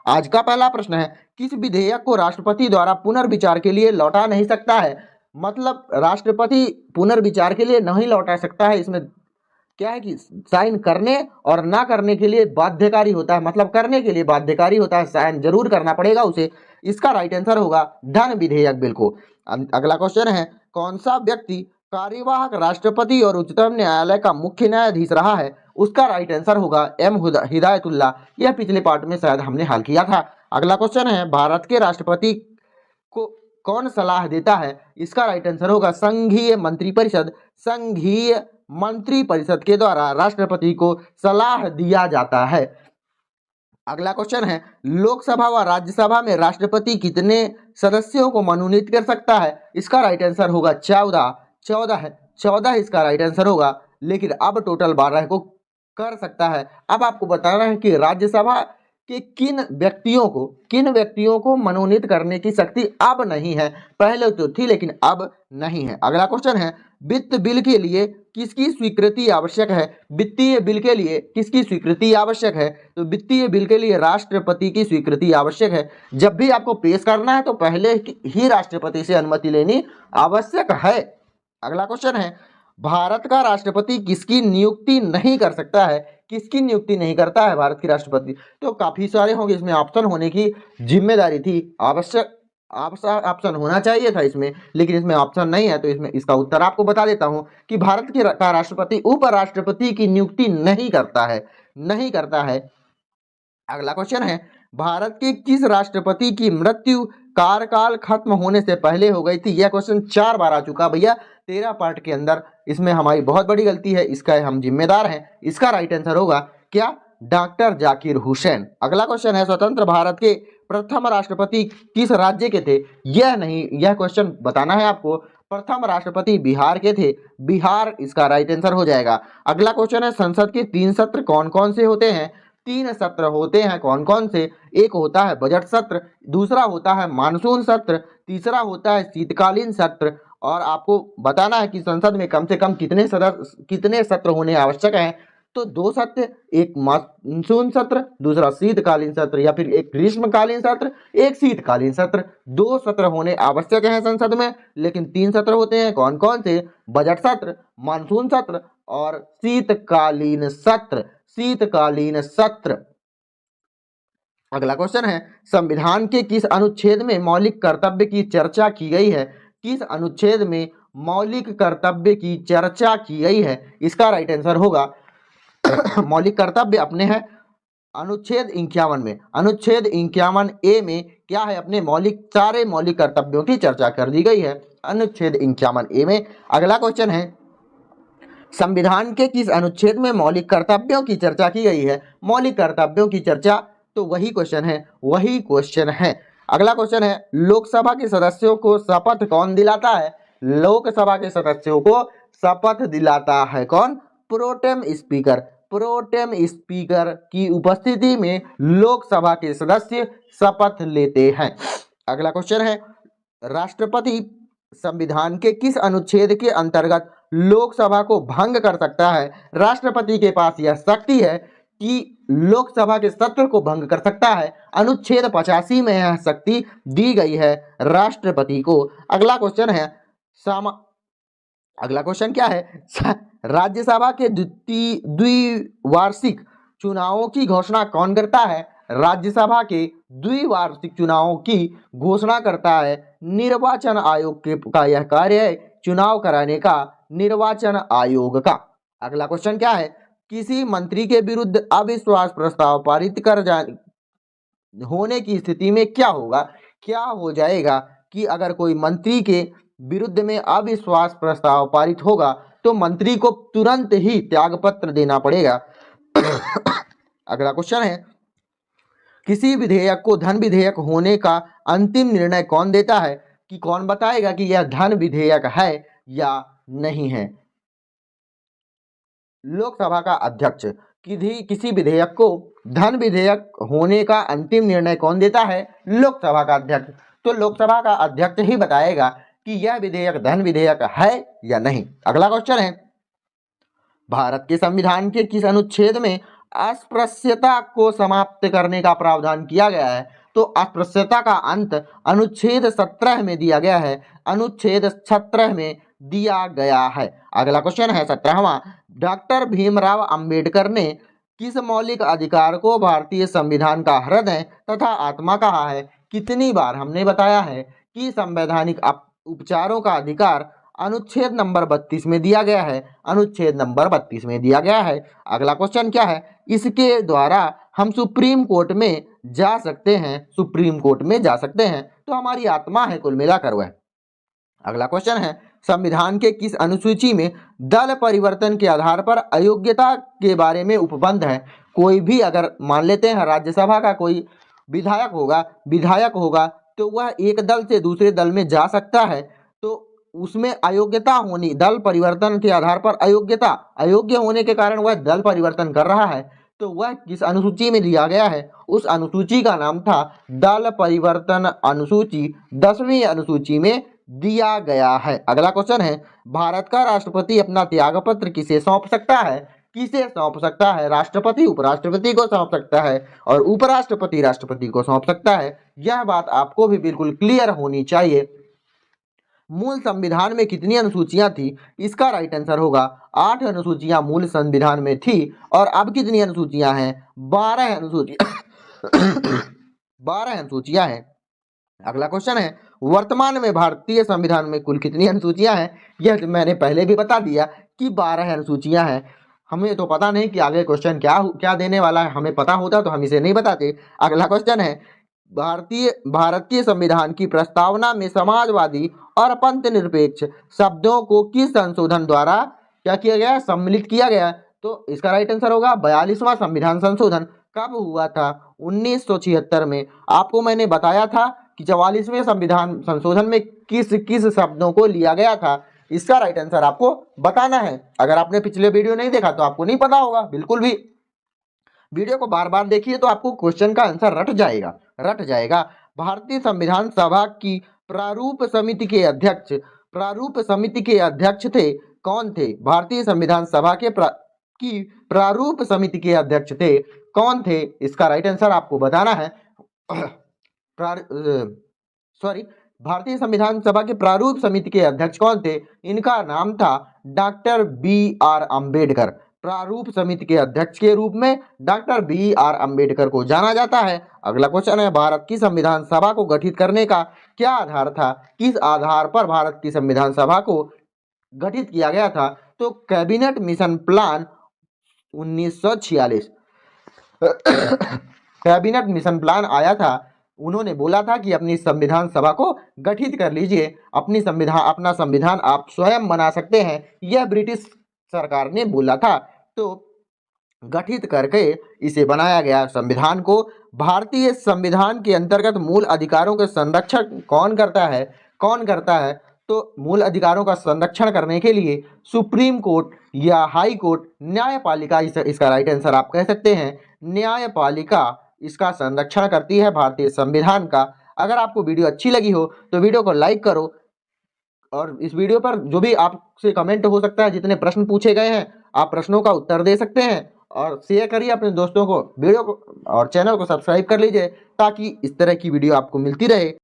आज का पहला प्रश्न है, किस विधेयक को राष्ट्रपति द्वारा पुनर्विचार के लिए लौटा नहीं सकता है? मतलब राष्ट्रपति पुनर्विचार के लिए नहीं लौटा सकता है। इसमें क्या है कि साइन करने और ना करने के लिए बाध्यकारी होता है, मतलब करने के लिए बाध्यकारी होता है, साइन जरूर करना पड़ेगा उसे। इसका राइट आंसर होगा धन विधेयक बिल को। अगला क्वेश्चन है, कौन सा व्यक्ति कार्यवाहक राष्ट्रपति और उच्चतम न्यायालय का मुख्य न्यायाधीश रहा है? उसका राइट आंसर होगा एम हिदायतुल्ला। यह पिछले पार्ट में शायद हमने हल किया था। अगला क्वेश्चन है, भारत के राष्ट्रपति को कौन सलाह देता है? इसका राइट आंसर होगा संघीय मंत्रिपरिषद। संघीय मंत्रिपरिषद के द्वारा राष्ट्रपति को सलाह दिया जाता है। अगला क्वेश्चन है, लोकसभा व राज्यसभा में राष्ट्रपति कितने सदस्यों को मनोनीत कर सकता है? इसका राइट आंसर होगा 14 इसका राइट आंसर होगा, लेकिन अब टोटल 12 को कर सकता है। अब आपको बताना है कि राज्यसभा के किन व्यक्तियों को मनोनीत करने की शक्ति अब नहीं है। पहले तो थी लेकिन अब नहीं है। अगला क्वेश्चन है, वित्त बिल के लिए किसकी स्वीकृति आवश्यक है? वित्तीय बिल के लिए किसकी स्वीकृति आवश्यक है? तो वित्तीय बिल के लिए राष्ट्रपति की स्वीकृति आवश्यक है। जब भी आपको पेश करना है तो पहले ही राष्ट्रपति से अनुमति लेनी आवश्यक है। अगला क्वेश्चन है, भारत का राष्ट्रपति किसकी नियुक्ति नहीं कर सकता है? किसकी नियुक्ति नहीं करता है भारत की राष्ट्रपति? तो काफी सारे होंगे, इसमें ऑप्शन होने की जिम्मेदारी थी, आवश्यक ऑप्शन होना चाहिए था इसमें, लेकिन इसमें ऑप्शन नहीं है। तो इसमें इसका उत्तर आपको बता देता हूं कि भारत का राष्ट्रपति उपराष्ट्रपति की नियुक्ति नहीं करता है। अगला क्वेश्चन है, भारत के किस राष्ट्रपति की मृत्यु कार्यकाल खत्म होने से पहले हो गई थी? यह क्वेश्चन 4 बार आ चुका भैया 13 पार्ट के अंदर। इसमें हमारी बहुत बड़ी गलती है, इसका हम जिम्मेदार हैं। इसका राइट आंसर होगा क्या? डॉक्टर जाकिर हुसैन। अगला क्वेश्चन है, स्वतंत्र भारत के प्रथम राष्ट्रपति किस राज्य के थे? यह क्वेश्चन बताना है आपको। प्रथम राष्ट्रपति बिहार के थे, बिहार इसका राइट आंसर हो जाएगा। अगला क्वेश्चन है, संसद के 3 सत्र कौन कौन से होते हैं? 3 सत्र होते हैं, कौन कौन से? एक होता है बजट सत्र, दूसरा होता है मानसून सत्र, तीसरा होता है शीतकालीन सत्र। और आपको बताना है कि संसद में कम से कम कितने सत्र होने आवश्यक हैं। तो 2 सत्र, एक मानसून सत्र, दूसरा शीतकालीन सत्र, या फिर एक ग्रीष्मकालीन सत्र, एक शीतकालीन सत्र। 2 सत्र होने आवश्यक हैं संसद में, लेकिन 3 सत्र होते हैं, कौन कौन से? बजट सत्र, मानसून सत्र और शीतकालीन सत्र। अगला क्वेश्चन है, संविधान के किस अनुच्छेद में मौलिक कर्तव्य की चर्चा की गई है? किस अनुच्छेद में मौलिक कर्तव्य की चर्चा की गई है? इसका राइट आंसर होगा मौलिक कर्तव्य अपने हैं अनुच्छेद 51 में। अनुच्छेद 51A में क्या है? अपने सारे मौलिक कर्तव्यों की चर्चा कर दी गई है अनुच्छेद 51A में। अगला क्वेश्चन है, संविधान के किस अनुच्छेद में मौलिक कर्तव्यों की चर्चा की गई है? मौलिक कर्तव्यों की चर्चा, तो वही क्वेश्चन है। अगला क्वेश्चन है, लोकसभा के सदस्यों को शपथ कौन दिलाता है? लोकसभा के सदस्यों को शपथ दिलाता है कौन? प्रोटेम स्पीकर की उपस्थिति में लोकसभा के सदस्य शपथ लेते हैं। अगला क्वेश्चन है, राष्ट्रपति संविधान के किस अनुच्छेद के अंतर्गत लोकसभा को भंग कर सकता है? राष्ट्रपति के पास यह शक्ति है कि लोकसभा के सत्र को भंग कर सकता है। अनुच्छेद 85 में यह शक्ति दी गई है राष्ट्रपति को। अगला क्वेश्चन क्या है? राज्यसभा के द्विवार्षिक चुनावों की घोषणा कौन करता है? राज्यसभा के द्विवार्षिक चुनावों की घोषणा करता है निर्वाचन आयोग का यह कार्य है, चुनाव कराने का निर्वाचन आयोग का। अगला क्वेश्चन क्या है, किसी मंत्री के विरुद्ध अविश्वास प्रस्ताव पारित होने की स्थिति में क्या होगा? क्या हो जाएगा कि अगर कोई मंत्री के विरुद्ध में अविश्वास प्रस्ताव पारित होगा तो मंत्री को तुरंत ही त्यागपत्र देना पड़ेगा। अगला क्वेश्चन है, किसी विधेयक को धन विधेयक होने का अंतिम निर्णय कौन देता है? कि कौन बताएगा कि यह धन विधेयक है या नहीं है? लोकसभा का अध्यक्ष। किसी विधेयक को धन विधेयक होने का अंतिम निर्णय कौन देता है? लोकसभा का अध्यक्ष। तो लोकसभा का अध्यक्ष ही बताएगा कि यह विधेयक धन विधेयक है या नहीं। अगला क्वेश्चन है, भारत के संविधान के किस अनुच्छेद में अस्पृश्यता को समाप्त करने का प्रावधान किया गया है। तो अस्पृश्यता का अंत अनुच्छेद 17 में दिया गया है, अनुच्छेद 17 में दिया गया है। अगला क्वेश्चन है 17वां, डॉक्टर भीमराव अंबेडकर ने किस मौलिक अधिकार को भारतीय संविधान का हृदय तथा आत्मा कहा है? कितनी बार हमने बताया है कि संवैधानिक उपचारों का अधिकार अनुच्छेद नंबर 32 में दिया गया है, अनुच्छेद नंबर 32 में दिया गया है। अगला क्वेश्चन क्या है, इसके द्वारा हम सुप्रीम कोर्ट में जा सकते हैं, सुप्रीम कोर्ट में जा सकते हैं। तो हमारी आत्मा है कुल मिलाकर वह। अगला क्वेश्चन है, संविधान के किस अनुसूची में दल परिवर्तन के आधार पर अयोग्यता के बारे में उपबंध है? कोई भी अगर मान लेते हैं राज्यसभा का कोई विधायक होगा तो वह एक दल से दूसरे दल में जा सकता है, तो उसमें अयोग्यता होनी, दल परिवर्तन के आधार पर अयोग्य होने के कारण वह दल परिवर्तन कर रहा है, तो वह किस अनुसूची में लिया गया है? उस अनुसूची का नाम था दल परिवर्तन अनुसूची, 10वीं अनुसूची में दिया गया है। अगला क्वेश्चन है, भारत का राष्ट्रपति अपना त्यागपत्र किसे सौंप सकता है? किसे सौंप सकता है? राष्ट्रपति उपराष्ट्रपति को सौंप सकता है और उपराष्ट्रपति राष्ट्रपति को सौंप सकता है। यह बात आपको भी बिल्कुल क्लियर होनी चाहिए। मूल संविधान में कितनी अनुसूचियां थी? इसका राइट आंसर होगा 8 अनुसूचियां मूल संविधान में थी। और अब कितनी अनुसूचियां हैं? 12 अनुसूचियां 12 अनुसूचियां हैं। अगला क्वेश्चन है, वर्तमान में भारतीय संविधान में कुल कितनी अनुसूचियां हैं? यह मैंने पहले भी बता दिया कि 12 अनुसूचियां हैं। हमें तो पता नहीं कि आगे क्वेश्चन क्या देने वाला है, हमें पता होता तो हम इसे नहीं बताते। अगला क्वेश्चन है, भारतीय संविधान की प्रस्तावना में समाजवादी और पंथ निरपेक्ष शब्दों को किस संशोधन द्वारा क्या किया गया? सम्मिलित किया गया। तो इसका राइट आंसर होगा 42वां संविधान संशोधन। कब हुआ था? 1976 में। आपको मैंने बताया था कि 44वें संविधान संशोधन में किस किस शब्दों को लिया गया था। इसका राइट आंसर आपको बताना है। अगर आपने पिछले वीडियो नहीं देखा तो आपको नहीं पता होगा बिल्कुल भी। वीडियो को बार बार देखिए तो आपको क्वेश्चन का आंसर रट जाएगा। भारतीय संविधान सभा की प्रारूप समिति के अध्यक्ष थे कौन थे? भारतीय संविधान सभा की प्रारूप समिति के अध्यक्ष थे कौन थे? इसका राइट आंसर आपको बताना है। भारतीय संविधान सभा के प्रारूप समिति के अध्यक्ष कौन थे? इनका नाम था डॉक्टर BR अम्बेडकर। प्रारूप समिति के अध्यक्ष के रूप में डॉक्टर BR अम्बेडकर को जाना जाता है। अगला क्वेश्चन है, भारत की संविधान सभा को गठित करने का क्या आधार था? किस आधार पर भारत की संविधान सभा को गठित किया गया था? तो cabinet mission plan 1946 cabinet mission plan आया था। उन्होंने बोला था कि अपनी संविधान सभा को गठित कर लीजिए, अपना संविधान आप स्वयं बना सकते हैं, यह ब्रिटिश सरकार ने बोला था। तो गठित करके इसे बनाया गया संविधान को। भारतीय संविधान के अंतर्गत मूल अधिकारों के संरक्षण कौन करता है? तो मूल अधिकारों का संरक्षण करने के लिए सुप्रीम कोर्ट या हाई कोर्ट, न्यायपालिका, इसका राइट आंसर आप कह सकते हैं, न्यायपालिका इसका संरक्षण करती है भारतीय संविधान का। अगर आपको वीडियो अच्छी लगी हो तो वीडियो को लाइक करो और इस वीडियो पर जो भी आपसे कमेंट हो सकता है, जितने प्रश्न पूछे गए हैं आप प्रश्नों का उत्तर दे सकते हैं और शेयर करिए अपने दोस्तों को वीडियो को और चैनल को सब्सक्राइब कर लीजिए ताकि इस तरह की वीडियो आपको मिलती रहे।